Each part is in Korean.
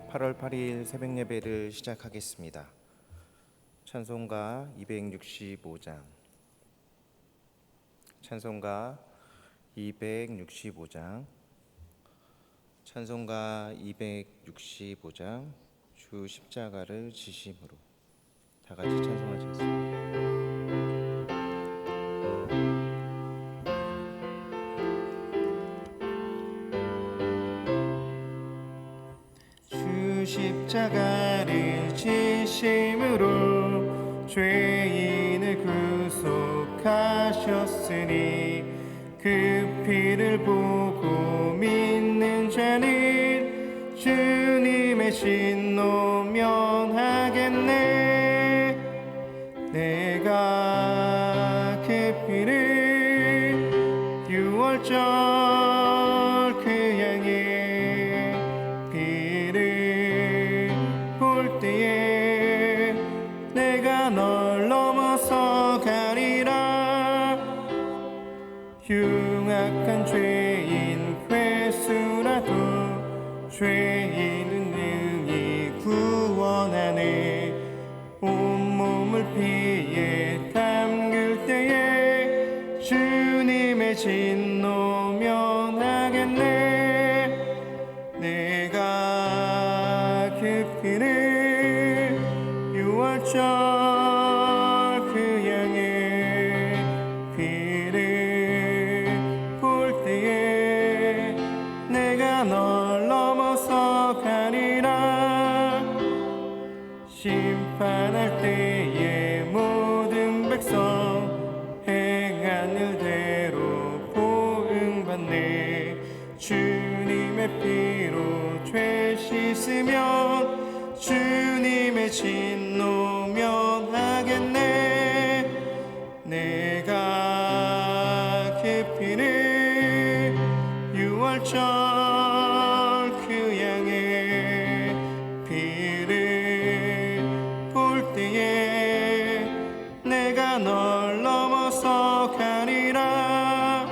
8월 8일 새벽 예배를 시작하겠습니다. 찬송가 265장, 찬송가 265장, 찬송가 265장, 주 십자가를 지심으로 다 같이 찬송하시겠습니다. 십자가를 지심으로 죄인을 구속하셨으니 그 피를 보고 믿는 자는 주님의 신노 면하겠네. 내가 그 피를 6월절 그 양의 때에 내가 널 넘어서 가리라. 흉악한 죄인 괴수라도 죄인은 능히 구원하네. 온몸을 피에 담글 때에 주님의 진노 면하겠네. 내가 그 피를 6월절 그 양의 피를 볼 때에 내가 널 넘어서 가리라. 심판할 때에 모든 백성 행한 일대로 보응받네. 주님의 피로 죄 씻으면 주님의 진노 면하겠네. 내가 그 피를 6월절 그 양의 피를 볼 때에 내가 널 넘어서 가리라.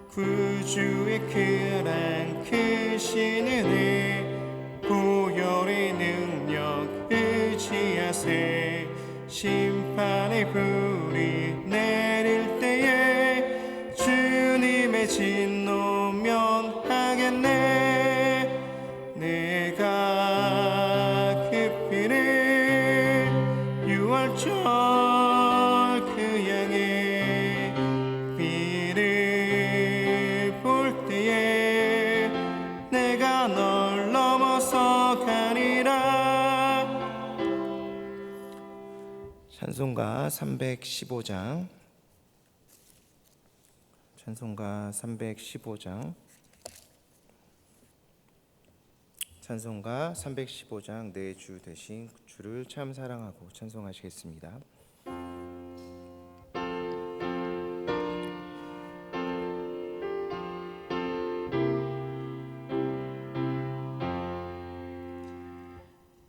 구주의 그랑 크신 은혜 보혈의 능력 의지하세. 심판의 불이 내릴 때에 주님의 진노 면하겠네. 내가 그 피를 6월절 그 양의 피를 볼 때에 내가 널 넘어서 가리라. 찬송가 315장, 찬송가 315장, 찬송가 315장, 내 주 되신 주를 참 사랑하고 찬송하시겠습니다.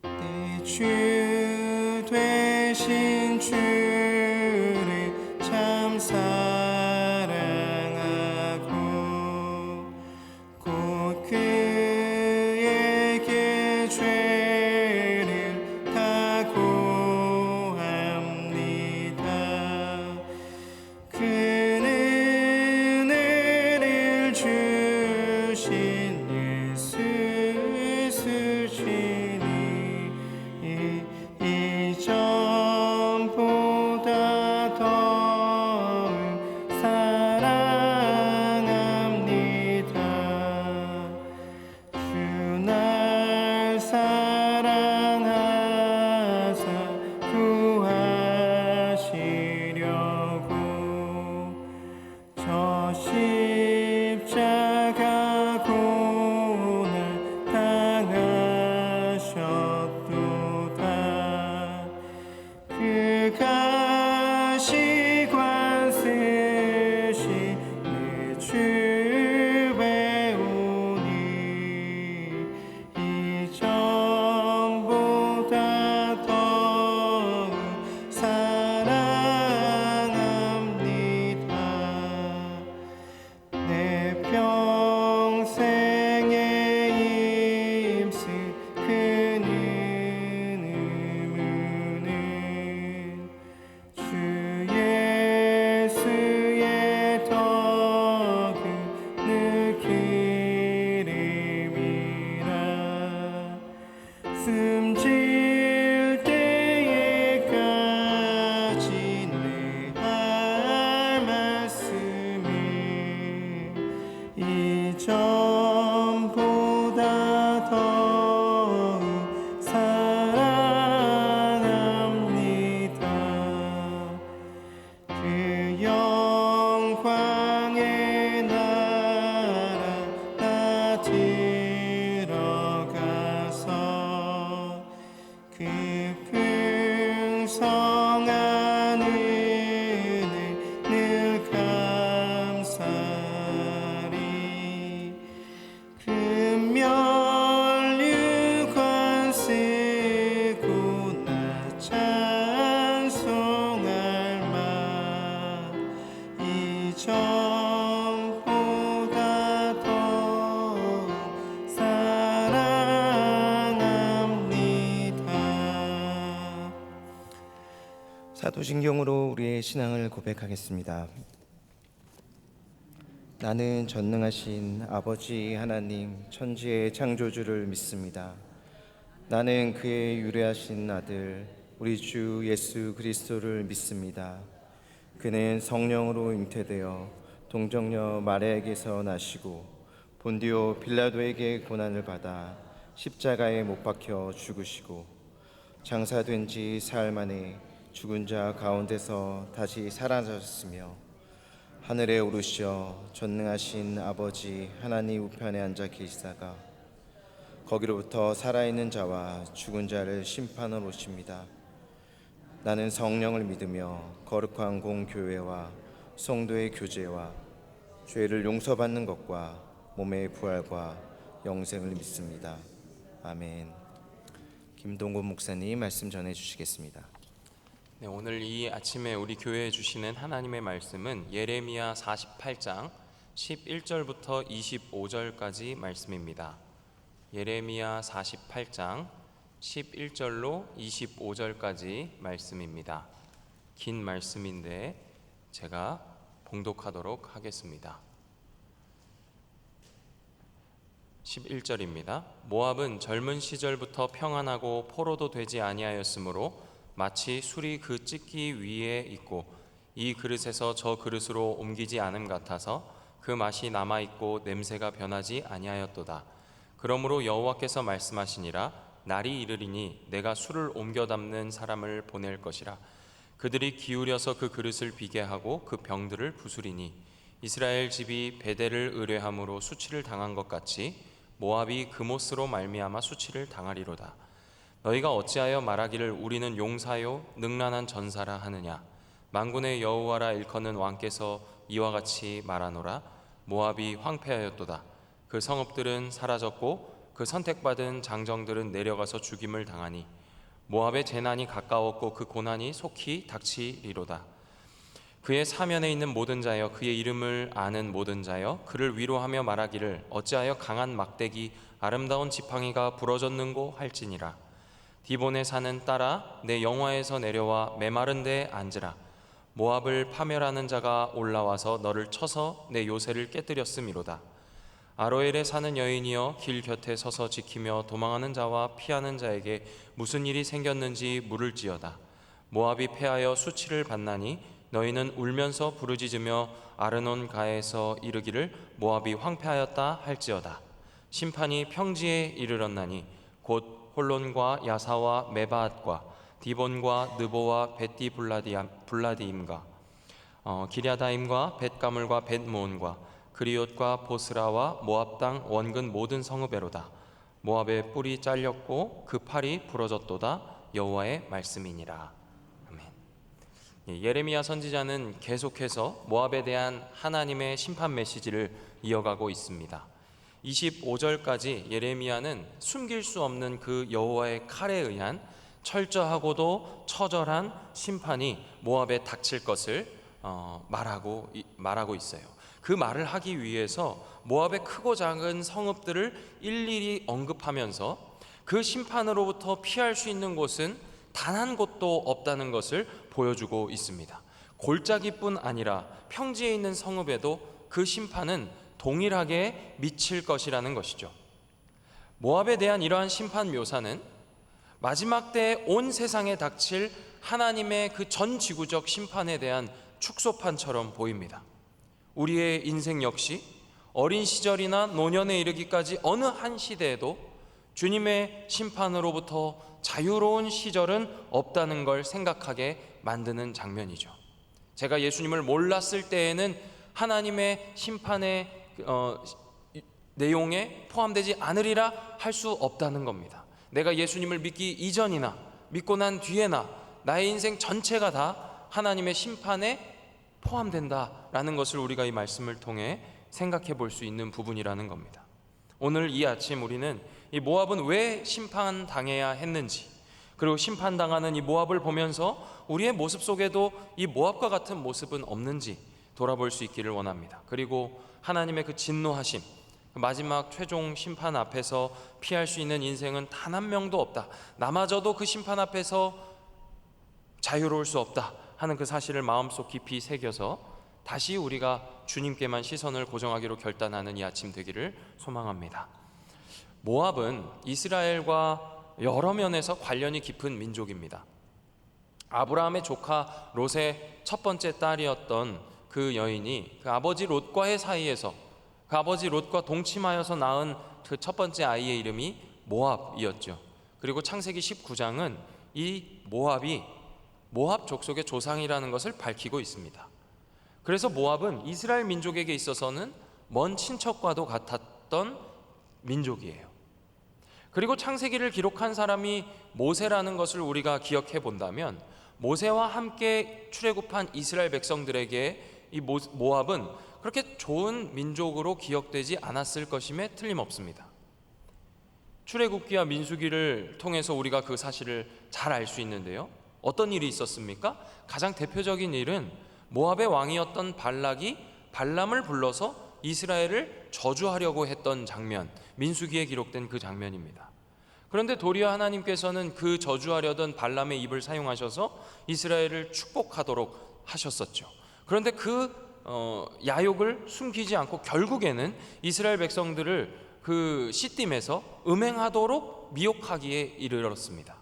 내 주 되신 주를 참 사랑하고 곧 그에게 죄를 다 고합니다. 그는 은혜를 주신 예수 있으시니 이전보다 더 사랑합니다. 주 날 사랑하사 구하시려고 저 십자가 고난 당하셨도다. 그 가시관 쓰시 내 주 배우니 이전보다 더 사랑합니다. 영광의 나라 나 들어가서 깊은 성 안을 늘 감사리 금면류관 쓰고 나 찬송할 마 이전보다 더 사랑합니다. 사도신경으로 우리의 신앙을 고백하겠습니다. 나는 전능하신 아버지 하나님 천지의 창조주를 믿습니다. 나는 그의 유래하신 아들 우리 주 예수 그리스도를 믿습니다. 그는 성령으로 잉태되어 동정녀 마리아에게서 나시고 본디오 빌라도에게 고난을 받아 십자가에 못 박혀 죽으시고 장사된 지 사흘 만에 죽은 자 가운데서 다시 살아나셨으며 하늘에 오르시어 전능하신 아버지 하나님 우편에 앉아 계시다가 거기로부터 살아있는 자와 죽은 자를 심판하러 오십니다. 나는 성령을 믿으며 거룩한 공교회와 성도의 교제와 죄를 용서받는 것과 몸의 부활과 영생을 믿습니다. 아멘. 김동곤 목사님 말씀 전해 주시겠습니다. 네, 오늘 이 아침에 우리 교회에 주시는 하나님의 말씀은 예레미야 48장 11절부터 25절까지 말씀입니다. 예레미야 48장 11절로 25절까지 말씀입니다. 긴 말씀인데 제가 봉독하도록 하겠습니다. 11절입니다. 모압은 젊은 시절부터 평안하고 포로도 되지 아니하였으므로 마치 술이 그 찢기 위에 있고 이 그릇에서 저 그릇으로 옮기지 않음 같아서 그 맛이 남아있고 냄새가 변하지 아니하였도다. 그러므로 여호와께서 말씀하시니라. 날이 이르리니 내가 술을 옮겨 담는 사람을 보낼 것이라. 그들이 기울여서 그 그릇을 비게 하고 그 병들을 부수리니 이스라엘 집이 베델을 의뢰함으로 수치를 당한 것 같이 모압이 그못으로 말미암아 수치를 당하리로다. 너희가 어찌하여 말하기를 우리는 용사요 능란한 전사라 하느냐. 만군의 여호와라 일컫는 왕께서 이와 같이 말하노라. 모압이 황폐하였도다. 그 성읍들은 사라졌고 그 선택받은 장정들은 내려가서 죽임을 당하니 모압의 재난이 가까웠고 그 고난이 속히 닥치리로다. 그의 사면에 있는 모든 자여 그의 이름을 아는 모든 자여 그를 위로하며 말하기를 어찌하여 강한 막대기 아름다운 지팡이가 부러졌는고 할지니라. 디본의 산은 따라 내 영화에서 내려와 메마른 데에 앉으라. 모압을 파멸하는 자가 올라와서 너를 쳐서 내 요새를 깨뜨렸음이로다. 아로엘에 사는 여인이여 길 곁에 서서 지키며 도망하는 자와 피하는 자에게 무슨 일이 생겼는지 물을지어다. 모압이 패하여 수치를 받나니 너희는 울면서 부르짖으며 아르논 가에서 이르기를 모압이 황폐하였다 할지어다. 심판이 평지에 이르렀나니 곧 홀론과 야사와 메바앗과 디본과 느보와 벳디 블라디임과 기랴다임과 벳가물과 벳모온과 그리옷과 보스라와 모압 땅 원근 모든 성읍에로다. 모압의 뿔이 잘렸고 그 팔이 부러졌도다. 여호와의 말씀이니라. 아멘. 예레미야 선지자는 계속해서 모압에 대한 하나님의 심판 메시지를 이어가고 있습니다. 25절까지 예레미야는 숨길 수 없는 그 여호와의 칼에 의한 철저하고도 처절한 심판이 모압에 닥칠 것을 말하고 있어요. 그 말을 하기 위해서 모압의 크고 작은 성읍들을 일일이 언급하면서 그 심판으로부터 피할 수 있는 곳은 단 한 곳도 없다는 것을 보여주고 있습니다. 골짜기뿐 아니라 평지에 있는 성읍에도 그 심판은 동일하게 미칠 것이라는 것이죠. 모압에 대한 이러한 심판 묘사는 마지막 때에 온 세상에 닥칠 하나님의 그 전 지구적 심판에 대한 축소판처럼 보입니다. 우리의 인생 역시 어린 시절이나 노년에 이르기까지 어느 한 시대에도 주님의 심판으로부터 자유로운 시절은 없다는 걸 생각하게 만드는 장면이죠. 제가 예수님을 몰랐을 때에는 하나님의 심판의 내용에 포함되지 않으리라 할 수 없다는 겁니다. 내가 예수님을 믿기 이전이나 믿고 난 뒤에나 나의 인생 전체가 다 하나님의 심판에 포함된다라는 것을 우리가 이 말씀을 통해 생각해 볼 수 있는 부분이라는 겁니다. 오늘 이 아침 우리는 이 모압은 왜 심판당해야 했는지, 그리고 심판당하는 이 모압을 보면서 우리의 모습 속에도 이 모압과 같은 모습은 없는지 돌아볼 수 있기를 원합니다. 그리고 하나님의 그 진노하심, 마지막 최종 심판 앞에서 피할 수 있는 인생은 단 한 명도 없다, 나마저도 그 심판 앞에서 자유로울 수 없다 하는 그 사실을 마음속 깊이 새겨서 다시 우리가 주님께만 시선을 고정하기로 결단하는 이 아침 되기를 소망합니다. 모압은 이스라엘과 여러 면에서 관련이 깊은 민족입니다. 아브라함의 조카 롯의 첫 번째 딸이었던 그 여인이 그 아버지 롯과의 사이에서 그 아버지 롯과 동침하여서 낳은 그 첫 번째 아이의 이름이 모압이었죠. 그리고 창세기 19장은 이 모압이 모압 족속의 조상이라는 것을 밝히고 있습니다. 그래서 모압은 이스라엘 민족에게 있어서는 먼 친척과도 같았던 민족이에요. 그리고 창세기를 기록한 사람이 모세라는 것을 우리가 기억해 본다면 모세와 함께 출애굽한 이스라엘 백성들에게 이 모압은 그렇게 좋은 민족으로 기억되지 않았을 것임에 틀림없습니다. 출애굽기와 민수기를 통해서 우리가 그 사실을 잘 알 수 있는데요. 어떤 일이 있었습니까? 가장 대표적인 일은 모압의 왕이었던 발락이 발람을 불러서 이스라엘을 저주하려고 했던 장면, 민수기에 기록된 그 장면입니다. 그런데 도리어 하나님께서는 그 저주하려던 발람의 입을 사용하셔서 이스라엘을 축복하도록 하셨었죠. 그런데 그 야욕을 숨기지 않고 결국에는 이스라엘 백성들을 그 시딤에서 음행하도록 미혹하기에 이르렀습니다.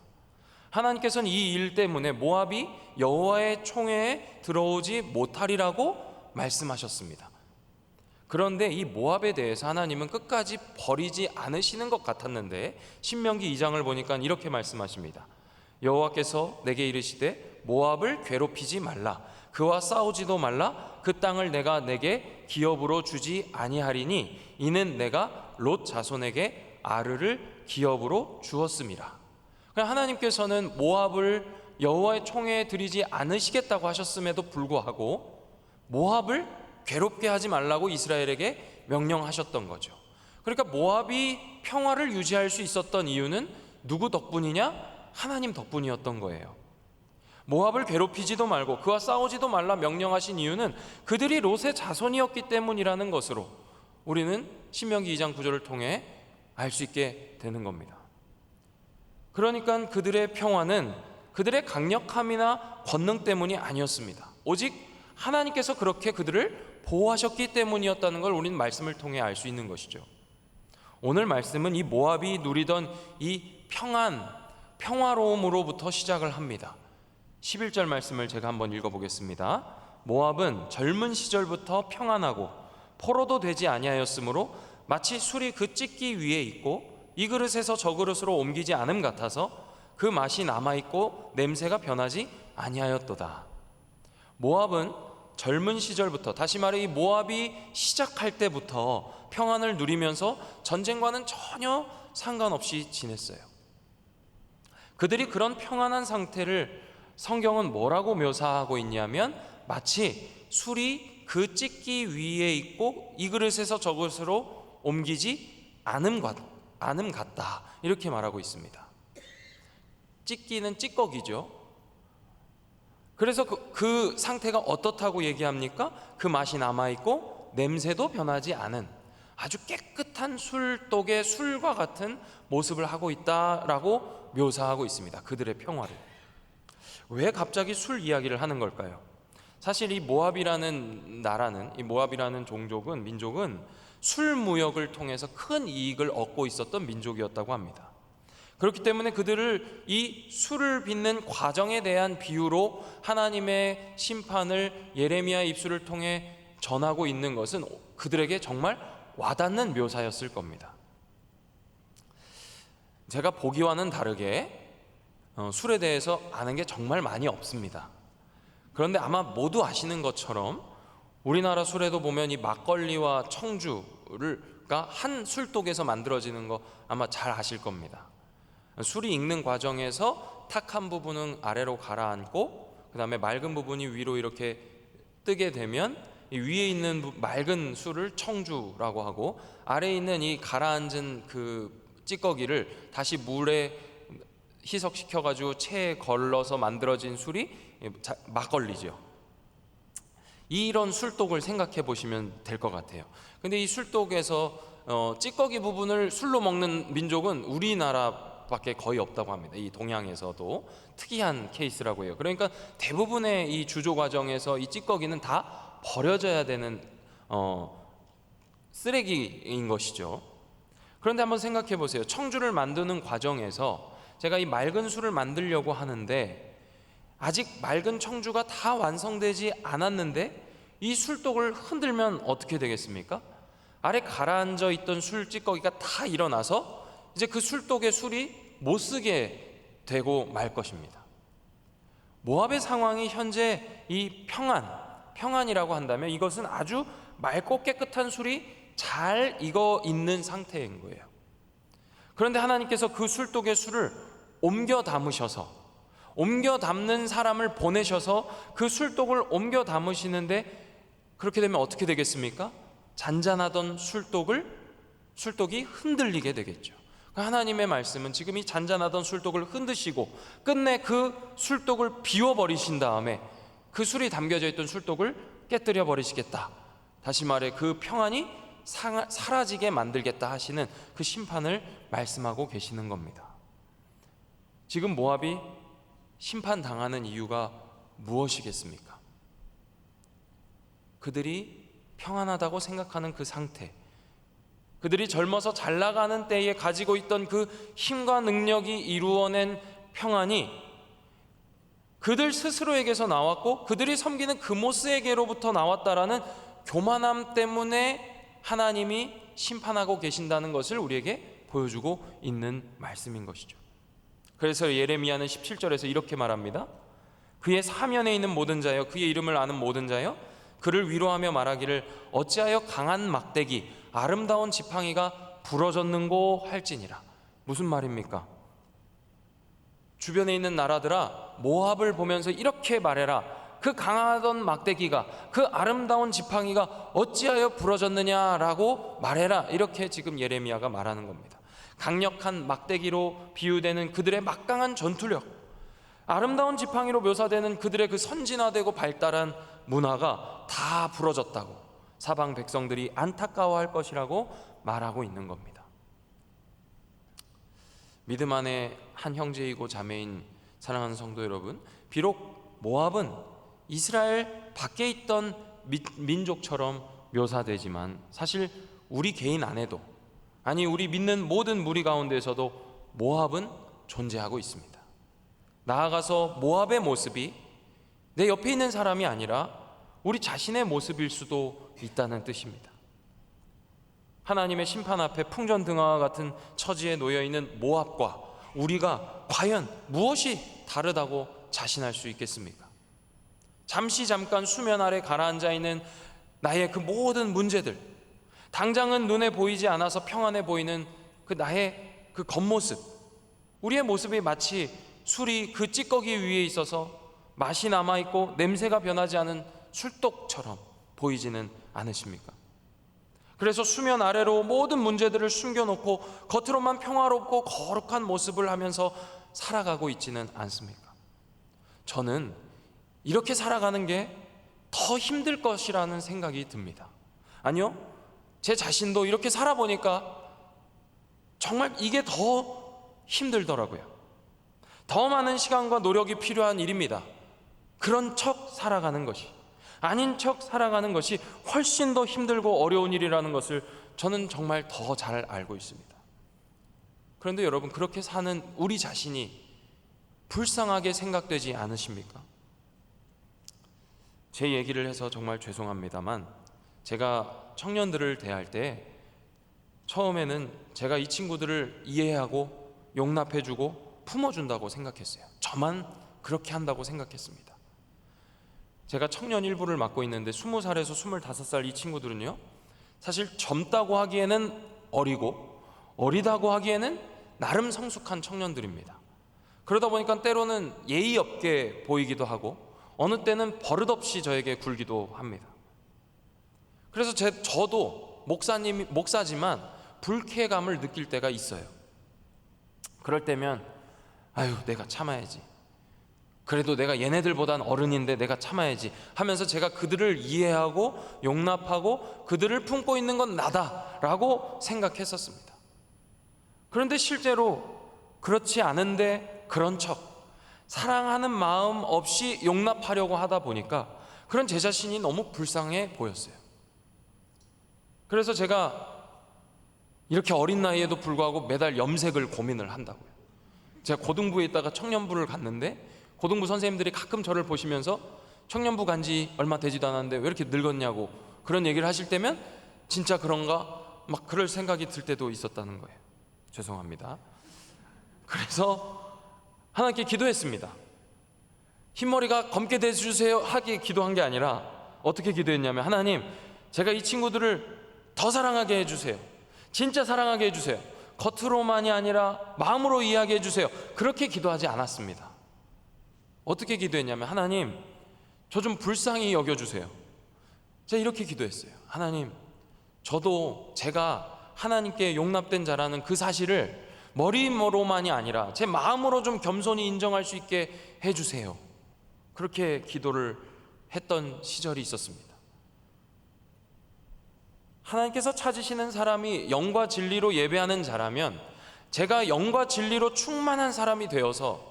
하나님께서는 이 일 때문에 모압이 여호와의 총회에 들어오지 못하리라고 말씀하셨습니다. 그런데 이 모압에 대해서 하나님은 끝까지 버리지 않으시는 것 같았는데 신명기 2장을 보니까 이렇게 말씀하십니다. 여호와께서 내게 이르시되 모압을 괴롭히지 말라, 그와 싸우지도 말라, 그 땅을 내가 내게 기업으로 주지 아니하리니 이는 내가 롯 자손에게 아르를 기업으로 주었음이라. 하나님께서는 모압을 여호와의 총회에 드리지 않으시겠다고 하셨음에도 불구하고 모압을 괴롭게 하지 말라고 이스라엘에게 명령하셨던 거죠. 그러니까 모압이 평화를 유지할 수 있었던 이유는 누구 덕분이냐? 하나님 덕분이었던 거예요. 모압을 괴롭히지도 말고 그와 싸우지도 말라 명령하신 이유는 그들이 롯의 자손이었기 때문이라는 것으로 우리는 신명기 2장 9절을 통해 알 수 있게 되는 겁니다. 그러니까 그들의 평화는 그들의 강력함이나 권능 때문이 아니었습니다. 오직 하나님께서 그렇게 그들을 보호하셨기 때문이었다는 걸 우리는 말씀을 통해 알 수 있는 것이죠. 오늘 말씀은 이 모압이 누리던 이 평화로움으로부터 시작을 합니다. 11절 말씀을 제가 한번 읽어보겠습니다. 모압은 젊은 시절부터 평안하고 포로도 되지 아니하였으므로 마치 술이 그 찢기 위에 있고 이 그릇에서 저 그릇으로 옮기지 않음 같아서 그 맛이 남아있고 냄새가 변하지 아니하였도다. 모압은 젊은 시절부터, 다시 말해 이 모압이 시작할 때부터 평안을 누리면서 전쟁과는 전혀 상관없이 지냈어요. 그들이 그런 평안한 상태를 성경은 뭐라고 묘사하고 있냐면 마치 술이 그 찢기 위에 있고 이 그릇에서 저 그릇으로 옮기지 않음 같다, 이렇게 말하고 있습니다. 찢기는 찌꺼기죠. 그래서 그 상태가 어떻다고 얘기합니까? 그 맛이 남아있고 냄새도 변하지 않은 아주 깨끗한 술독의 술과 같은 모습을 하고 있다라고 묘사하고 있습니다. 그들의 평화를. 왜 갑자기 술 이야기를 하는 걸까요? 사실 이 모압이라는 나라는, 이 모압이라는 민족은 술 무역을 통해서 큰 이익을 얻고 있었던 민족이었다고 합니다. 그렇기 때문에 그들을 이 술을 빚는 과정에 대한 비유로 하나님의 심판을 예레미야의 입술을 통해 전하고 있는 것은 그들에게 정말 와닿는 묘사였을 겁니다. 제가 보기와는 다르게 술에 대해서 아는 게 정말 많이 없습니다. 그런데 아마 모두 아시는 것처럼 우리나라 술에도 보면 이 막걸리와 청주가 한 술독에서 만들어지는 거 아마 잘 아실 겁니다. 술이 익는 과정에서 탁한 부분은 아래로 가라앉고 그 다음에 맑은 부분이 위로 이렇게 뜨게 되면 이 위에 있는 맑은 술을 청주라고 하고, 아래에 있는 이 가라앉은 그 찌꺼기를 다시 물에 희석시켜 가지고 체에 걸러서 만들어진 술이 막걸리죠. 이런 술독을 생각해 보시면 될 것 같아요. 근데 이 술독에서 찌꺼기 부분을 술로 먹는 민족은 우리나라밖에 거의 없다고 합니다. 이 동양에서도 특이한 케이스라고 해요. 그러니까 대부분의 이 주조 과정에서 이 찌꺼기는 다 버려져야 되는 쓰레기인 것이죠. 그런데 한번 생각해 보세요. 청주를 만드는 과정에서 제가 이 맑은 술을 만들려고 하는데 아직 맑은 청주가 다 완성되지 않았는데 이 술독을 흔들면 어떻게 되겠습니까? 아래 가라앉아 있던 술 찌꺼기가 다 일어나서 이제 그 술독의 술이 못 쓰게 되고 말 것입니다. 모압의 상황이 현재 이 평안이라고 한다면 이것은 아주 맑고 깨끗한 술이 잘 익어 있는 상태인 거예요. 그런데 하나님께서 그 술독의 술을 옮겨 담는 사람을 보내셔서 그 술독을 옮겨 담으시는데, 그렇게 되면 어떻게 되겠습니까? 잔잔하던 술독이 흔들리게 되겠죠. 하나님의 말씀은 지금 이 잔잔하던 술독을 흔드시고 끝내 그 술독을 비워버리신 다음에 그 술이 담겨져 있던 술독을 깨뜨려 버리시겠다, 다시 말해 그 평안이 사라지게 만들겠다 하시는 그 심판을 말씀하고 계시는 겁니다. 지금 모압이 심판당하는 이유가 무엇이겠습니까? 그들이 평안하다고 생각하는 그 상태, 그들이 젊어서 잘 나가는 때에 가지고 있던 그 힘과 능력이 이루어낸 평안이 그들 스스로에게서 나왔고 그들이 섬기는 그모스에게로부터 나왔다라는 교만함 때문에 하나님이 심판하고 계신다는 것을 우리에게 보여주고 있는 말씀인 것이죠. 그래서 예레미야는 17절에서 이렇게 말합니다. 그의 사면에 있는 모든 자여, 그의 이름을 아는 모든 자여, 그를 위로하며 말하기를 어찌하여 강한 막대기 아름다운 지팡이가 부러졌는고 할지니라. 무슨 말입니까? 주변에 있는 나라들아, 모압을 보면서 이렇게 말해라. 그 강하던 막대기가, 그 아름다운 지팡이가 어찌하여 부러졌느냐라고 말해라. 이렇게 지금 예레미야가 말하는 겁니다. 강력한 막대기로 비유되는 그들의 막강한 전투력, 아름다운 지팡이로 묘사되는 그들의 그 선진화되고 발달한 문화가 다 부러졌다고 사방 백성들이 안타까워할 것이라고 말하고 있는 겁니다. 믿음 안에 한 형제이고 자매인 사랑하는 성도 여러분, 비록 모압은 이스라엘 밖에 있던 민족처럼 묘사되지만 사실 우리 개인 안에도, 아니 우리 믿는 모든 무리 가운데에서도 모압은 존재하고 있습니다. 나아가서 모압의 모습이 내 옆에 있는 사람이 아니라 우리 자신의 모습일 수도 있다는 뜻입니다. 하나님의 심판 앞에 풍전등화와 같은 처지에 놓여있는 모압과 우리가 과연 무엇이 다르다고 자신할 수 있겠습니까? 잠깐 수면 아래 가라앉아 있는 나의 그 모든 문제들, 당장은 눈에 보이지 않아서 평안해 보이는 그 나의 그 겉모습, 우리의 모습이 마치 술이 그 찌꺼기 위에 있어서 맛이 남아있고 냄새가 변하지 않은 술독처럼 보이지는 않으십니까? 그래서 수면 아래로 모든 문제들을 숨겨놓고 겉으로만 평화롭고 거룩한 모습을 하면서 살아가고 있지는 않습니까? 저는 이렇게 살아가는 게 더 힘들 것이라는 생각이 듭니다. 아니요, 제 자신도 이렇게 살아보니까 정말 이게 더 힘들더라고요. 더 많은 시간과 노력이 필요한 일입니다. 그런 척 살아가는 것이, 아닌 척 살아가는 것이 훨씬 더 힘들고 어려운 일이라는 것을 저는 정말 더 잘 알고 있습니다. 그런데 여러분, 그렇게 사는 우리 자신이 불쌍하게 생각되지 않으십니까? 제 얘기를 해서 정말 죄송합니다만, 제가 청년들을 대할 때 처음에는 제가 이 친구들을 이해하고 용납해주고 품어준다고 생각했어요. 저만 그렇게 한다고 생각했습니다. 제가 청년 일부를 맡고 있는데 20살에서 25살 이 친구들은요, 사실 젊다고 하기에는 어리고 어리다고 하기에는 나름 성숙한 청년들입니다. 그러다 보니까 때로는 예의 없게 보이기도 하고 어느 때는 버릇없이 저에게 굴기도 합니다. 그래서 저도 목사지만 불쾌감을 느낄 때가 있어요. 그럴 때면 아유, 내가 참아야지, 그래도 내가 얘네들보단 어른인데 내가 참아야지 하면서 제가 그들을 이해하고 용납하고 그들을 품고 있는 건 나다라고 생각했었습니다. 그런데 실제로 그렇지 않은데 그런 척 사랑하는 마음 없이 용납하려고 하다 보니까 그런 제 자신이 너무 불쌍해 보였어요. 그래서 제가 이렇게 어린 나이에도 불구하고 매달 염색을 고민을 한다고요. 제가 고등부에 있다가 청년부를 갔는데 고등부 선생님들이 가끔 저를 보시면서 청년부 간지 얼마 되지도 않았는데 왜 이렇게 늙었냐고 그런 얘기를 하실 때면 진짜 그런가 막 그럴 생각이 들 때도 있었다는 거예요. 죄송합니다. 그래서 하나님께 기도했습니다. 흰머리가 검게 돼주세요 하기에 기도한 게 아니라 어떻게 기도했냐면, 하나님, 제가 이 친구들을 더 사랑하게 해주세요. 진짜 사랑하게 해주세요. 겉으로만이 아니라 마음으로 이해하게 해주세요. 그렇게 기도하지 않았습니다. 어떻게 기도했냐면, 하나님, 저 좀 불쌍히 여겨주세요. 제가 이렇게 기도했어요. 하나님, 저도 제가 하나님께 용납된 자라는 그 사실을 머리로만이 아니라 제 마음으로 좀 겸손히 인정할 수 있게 해주세요. 그렇게 기도를 했던 시절이 있었습니다. 하나님께서 찾으시는 사람이 영과 진리로 예배하는 자라면 제가 영과 진리로 충만한 사람이 되어서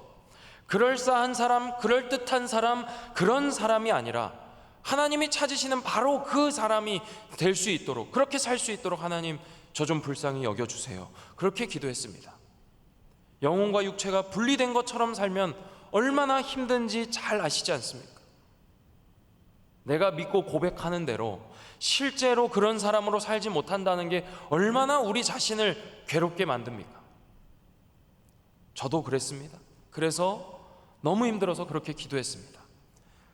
그럴싸한 사람, 그럴듯한 사람, 그런 사람이 아니라 하나님이 찾으시는 바로 그 사람이 될 수 있도록, 그렇게 살 수 있도록 하나님, 저 좀 불쌍히 여겨주세요. 그렇게 기도했습니다. 영혼과 육체가 분리된 것처럼 살면 얼마나 힘든지 잘 아시지 않습니까? 내가 믿고 고백하는 대로 실제로 그런 사람으로 살지 못한다는 게 얼마나 우리 자신을 괴롭게 만듭니까? 저도 그랬습니다. 그래서 너무 힘들어서 그렇게 기도했습니다.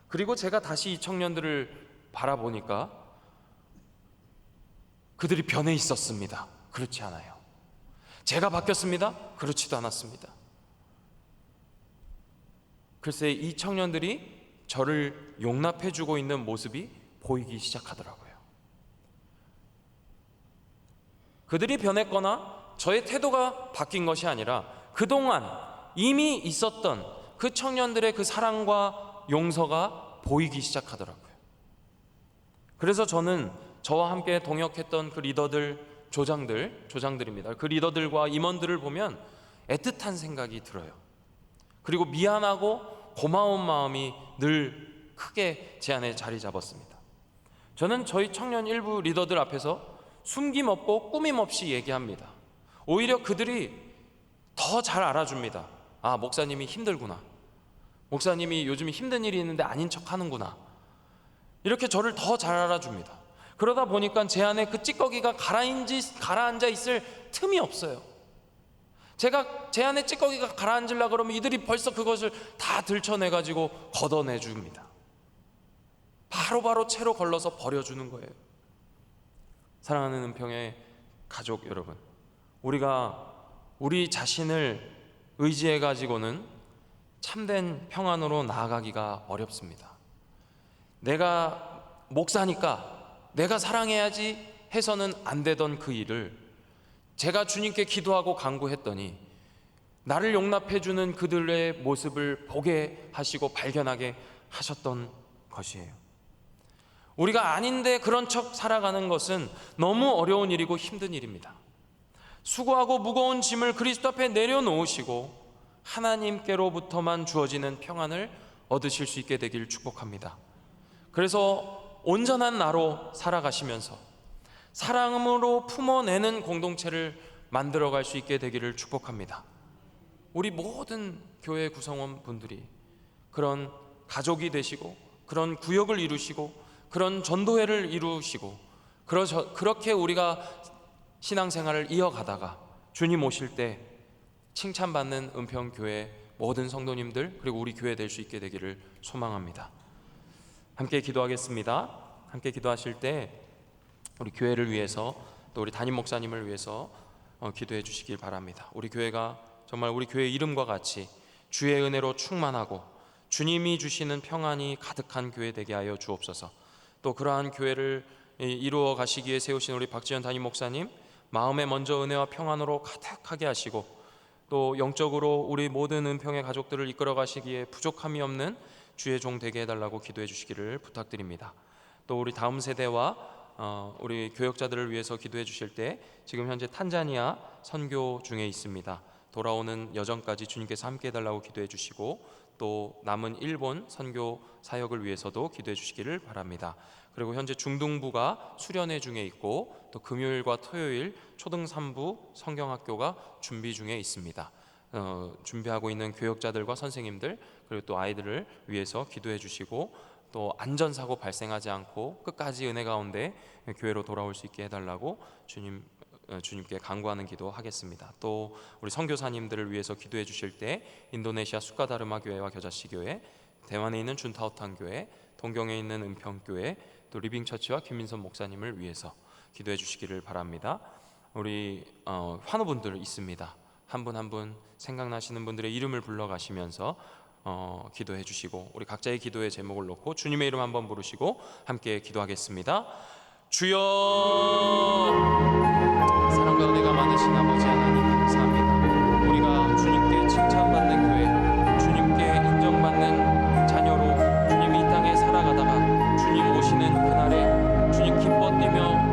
그리고 제가 다시 이 청년들을 바라보니까 그들이 변해 있었습니다. 그렇지 않아요. 제가 바뀌었습니다. 그렇지도 않았습니다. 글쎄, 이 청년들이 저를 용납해주고 있는 모습이 보이기 시작하더라고요. 그들이 변했거나 저의 태도가 바뀐 것이 아니라 그동안 이미 있었던 그 청년들의 그 사랑과 용서가 보이기 시작하더라고요. 그래서 저는 저와 함께 동역했던 그 리더들, 조장들입니다. 그 리더들과 임원들을 보면 애틋한 생각이 들어요. 그리고 미안하고 고마운 마음이 늘 크게 제 안에 자리 잡았습니다. 저는 저희 청년 일부 리더들 앞에서 숨김없고 꾸밈없이 얘기합니다. 오히려 그들이 더 잘 알아줍니다. 아, 목사님이 힘들구나. 목사님이 요즘 힘든 일이 있는데 아닌 척 하는구나. 이렇게 저를 더 잘 알아줍니다. 그러다 보니까 제 안에 그 찌꺼기가 가라앉아 있을 틈이 없어요. 제가 제 안에 찌꺼기가 가라앉으려고 그러면 이들이 벌써 그것을 다 들춰내가지고 걷어내줍니다. 바로바로 채로 걸러서 버려주는 거예요. 사랑하는 은평의 가족 여러분, 우리가 우리 자신을 의지해가지고는 참된 평안으로 나아가기가 어렵습니다. 내가 목사니까 내가 사랑해야지 해서는 안 되던 그 일을 제가 주님께 기도하고 간구했더니 나를 용납해주는 그들의 모습을 보게 하시고 발견하게 하셨던 것이에요. 우리가 아닌데 그런 척 살아가는 것은 너무 어려운 일이고 힘든 일입니다. 수고하고 무거운 짐을 그리스도 앞에 내려놓으시고 하나님께로부터만 주어지는 평안을 얻으실 수 있게 되길 축복합니다. 그래서 온전한 나로 살아가시면서 사랑으로 품어내는 공동체를 만들어갈 수 있게 되기를 축복합니다. 우리 모든 교회 구성원 분들이 그런 가족이 되시고 그런 구역을 이루시고 그런 전도회를 이루시고 그렇게 우리가 신앙생활을 이어가다가 주님 오실 때 칭찬받는 은평교회 모든 성도님들 그리고 우리 교회 될 수 있게 되기를 소망합니다. 함께 기도하겠습니다. 함께 기도하실 때 우리 교회를 위해서 또 우리 담임 목사님을 위해서 기도해 주시길 바랍니다. 우리 교회가 정말 우리 교회 이름과 같이 주의 은혜로 충만하고 주님이 주시는 평안이 가득한 교회 되게 하여 주옵소서. 또 그러한 교회를 이루어 가시기 위해 세우신 우리 박지현 담임 목사님, 마음에 먼저 은혜와 평안으로 가득하게 하시고 또 영적으로 우리 모든 은평의 가족들을 이끌어 가시기에 부족함이 없는 주의 종 되게 해달라고 기도해 주시기를 부탁드립니다. 또 우리 다음 세대와 우리 교역자들을 위해서 기도해 주실 때 지금 현재 탄자니아 선교 중에 있습니다. 돌아오는 여정까지 주님께서 함께 해달라고 기도해 주시고 또 남은 일본 선교 사역을 위해서도 기도해 주시기를 바랍니다. 그리고 현재 중등부가 수련회 중에 있고 또 금요일과 토요일 초등 3부 성경학교가 준비 중에 있습니다. 준비하고 있는 교역자들과 선생님들 그리고 또 아이들을 위해서 기도해 주시고 또 안전사고 발생하지 않고 끝까지 은혜 가운데 교회로 돌아올 수 있게 해달라고 주님께 간구하는 기도 하겠습니다. 또 우리 선교사님들을 위해서 기도해 주실 때 인도네시아 수카다르마 교회와 겨자씨 교회, 대만에 있는 준타오탄 교회, 동경에 있는 은평교회, 또 리빙처치와 김민선 목사님을 위해서 기도해 주시기를 바랍니다. 우리 환우분들 있습니다. 한 분 한 분 생각나시는 분들의 이름을 불러가시면서 기도해 주시고 우리 각자의 기도의 제목을 놓고 주님의 이름 한번 부르시고 함께 기도하겠습니다. 주여, 사랑과 은혜가 많으신 아버지 하나님 감사합니다. 우리가 주님께 칭찬받는 교회, 주님께 인정받는 자녀로 주님이 이 땅에 살아가다가 주님 오시는 그날에 주님 기뻐 뛰며